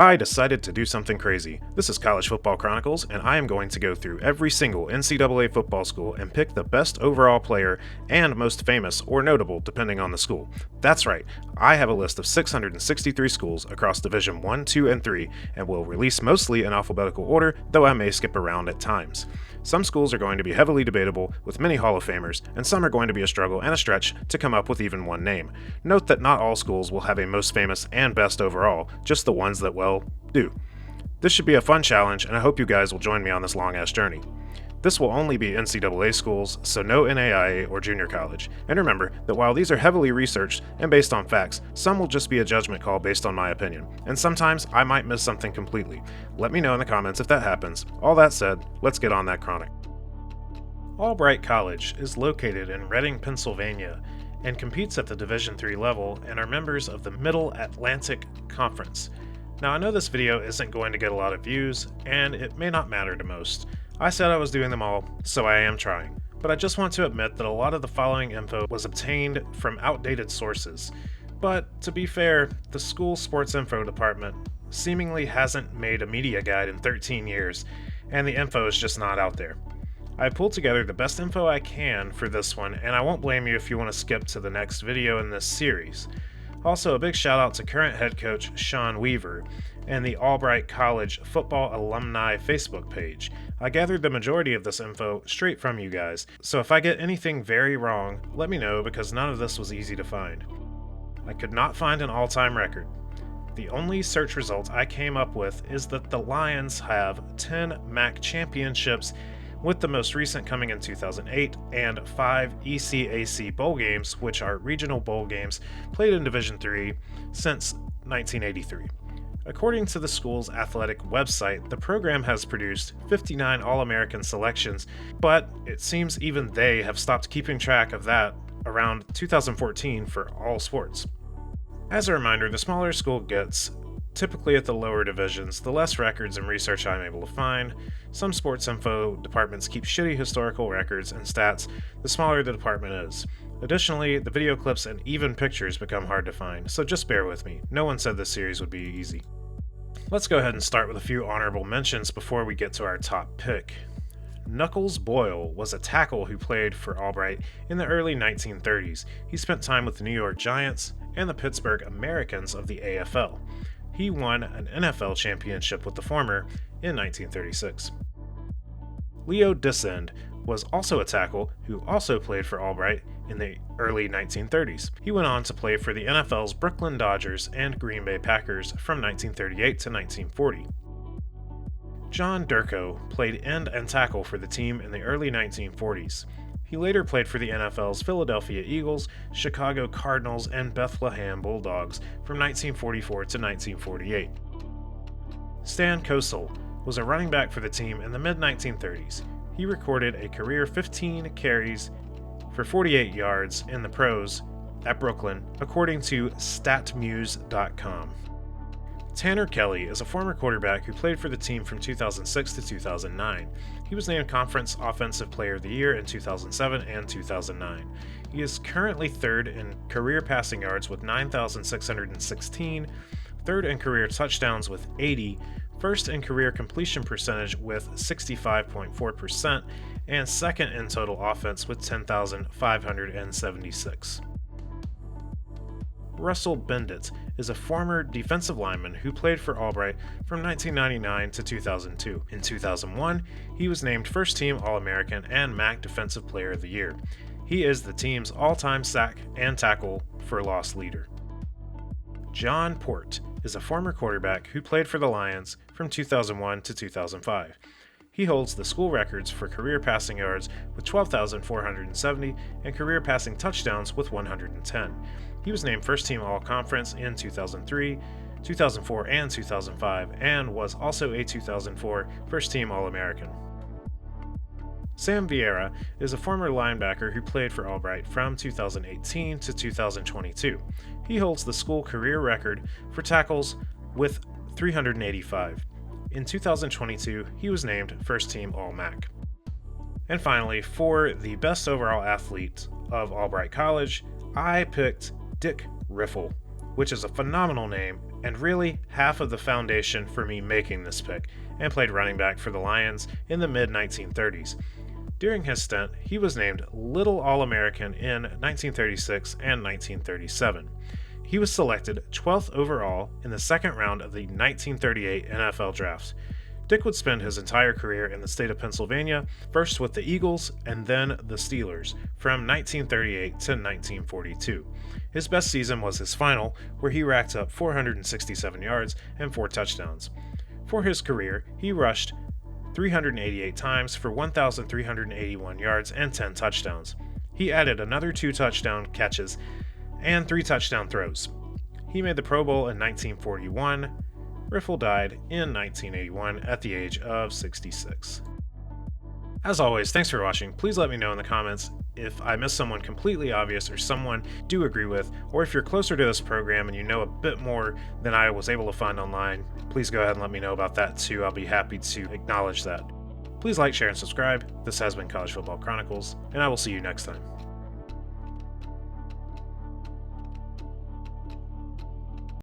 I decided to do something crazy. This is College Football Chronicles, and I am going to go through every single NCAA football school and pick the best overall player and most famous or notable depending on the school. That's right, I have a list of 663 schools across Division 1, 2, and 3, and will release mostly in alphabetical order, though I may skip around at times. Some schools are going to be heavily debatable, with many Hall of Famers, and some are going to be a struggle and a stretch to come up with even one name. Note that not all schools will have a most famous and best overall, just the ones that, well, do. This should be a fun challenge, and I hope you guys will join me on this long-ass journey. This will only be NCAA schools, so no NAIA or junior college. And remember that while these are heavily researched and based on facts, some will just be a judgment call based on my opinion. And sometimes I might miss something completely. Let me know in the comments if that happens. All that said, let's get on that chronic. Albright College is located in Reading, Pennsylvania, and competes at the Division III level and are members of the Middle Atlantic Conference. Now I know this video isn't going to get a lot of views, and it may not matter to most. I said I was doing them all, so I am trying. But I just want to admit that a lot of the following info was obtained from outdated sources. But to be fair, the school sports info department seemingly hasn't made a media guide in 13 years, and the info is just not out there. I pulled together the best info I can for this one, and I won't blame you if you want to skip to the next video in this series. Also, a big shout out to current head coach Sean Weaver and the Albright College Football Alumni Facebook page. I gathered the majority of this info straight from you guys, so if I get anything very wrong, let me know because none of this was easy to find. I could not find an all-time record. The only search result I came up with is that the Lions have 10 MAC championships, with the most recent coming in 2008, and 5 ECAC bowl games, which are regional bowl games played in Division III since 1983. According to the school's athletic website, the program has produced 59 All-American selections, but it seems even they have stopped keeping track of that around 2014 for all sports. As a reminder, the smaller a school gets, typically at the lower divisions, the less records and research I'm able to find. Some sports info departments keep shitty historical records and stats the smaller the department is. Additionally, the video clips and even pictures become hard to find, so just bear with me. No one said this series would be easy. Let's go ahead and start with a few honorable mentions before we get to our top pick. Knuckles Boyle was a tackle who played for Albright in the early 1930s. He spent time with the New York Giants and the Pittsburgh Americans of the AFL. He won an NFL championship with the former in 1936. Leo Dissend was also a tackle who also played for Albright in the early 1930s. He went on to play for the NFL's Brooklyn Dodgers and Green Bay Packers from 1938 to 1940. John Durko played end and tackle for the team in the early 1940s. He later played for the NFL's Philadelphia Eagles, Chicago Cardinals, and Bethlehem Bulldogs from 1944 to 1948. Stan Kosel was a running back for the team in the mid-1930s. He recorded a career 15 carries for 48 yards in the pros at Brooklyn, according to StatMuse.com. Tanner Kelly is a former quarterback who played for the team from 2006 to 2009. He was named Conference Offensive Player of the Year in 2007 and 2009. He is currently third in career passing yards with 9,616, third in career touchdowns with 80, first in career completion percentage with 65.4%, and second in total offense with 10,576. Russell Bendit is a former defensive lineman who played for Albright from 1999 to 2002. In 2001, he was named First Team All-American and MAC Defensive Player of the Year. He is the team's all-time sack and tackle for loss leader. John Port is a former quarterback who played for the Lions from 2001 to 2005. He holds the school records for career passing yards with 12,470 and career passing touchdowns with 110. He was named First Team All-Conference in 2003, 2004, and 2005, and was also a 2004 First Team All-American. Sam Vieira is a former linebacker who played for Albright from 2018 to 2022. He holds the school career record for tackles with 385. In 2022, he was named First Team All-MAC. And finally, for the best overall athlete of Albright College, I picked Dick Riffle, which is a phenomenal name and really half of the foundation for me making this pick, and played running back for the Lions in the mid-1930s. During his stint, he was named Little All-American in 1936 and 1937. He was selected 12th overall in the second round of the 1938 NFL Draft. Dick would spend his entire career in the state of Pennsylvania, first with the Eagles and then the Steelers, from 1938 to 1942. His best season was his final, where he racked up 467 yards and 4 touchdowns. For his career, he rushed 388 times for 1,381 yards and 10 touchdowns. He added another 2 touchdown catches and 3 touchdown throws. He made the Pro Bowl in 1941. Riffle died in 1981 at the age of 66. As always, thanks for watching. Please let me know in the comments if I missed someone completely obvious or someone do agree with, or if you're closer to this program and you know a bit more than I was able to find online, please go ahead and let me know about that too. I'll be happy to acknowledge that. Please like, share, and subscribe. This has been College Football Chronicles, and I will see you next time.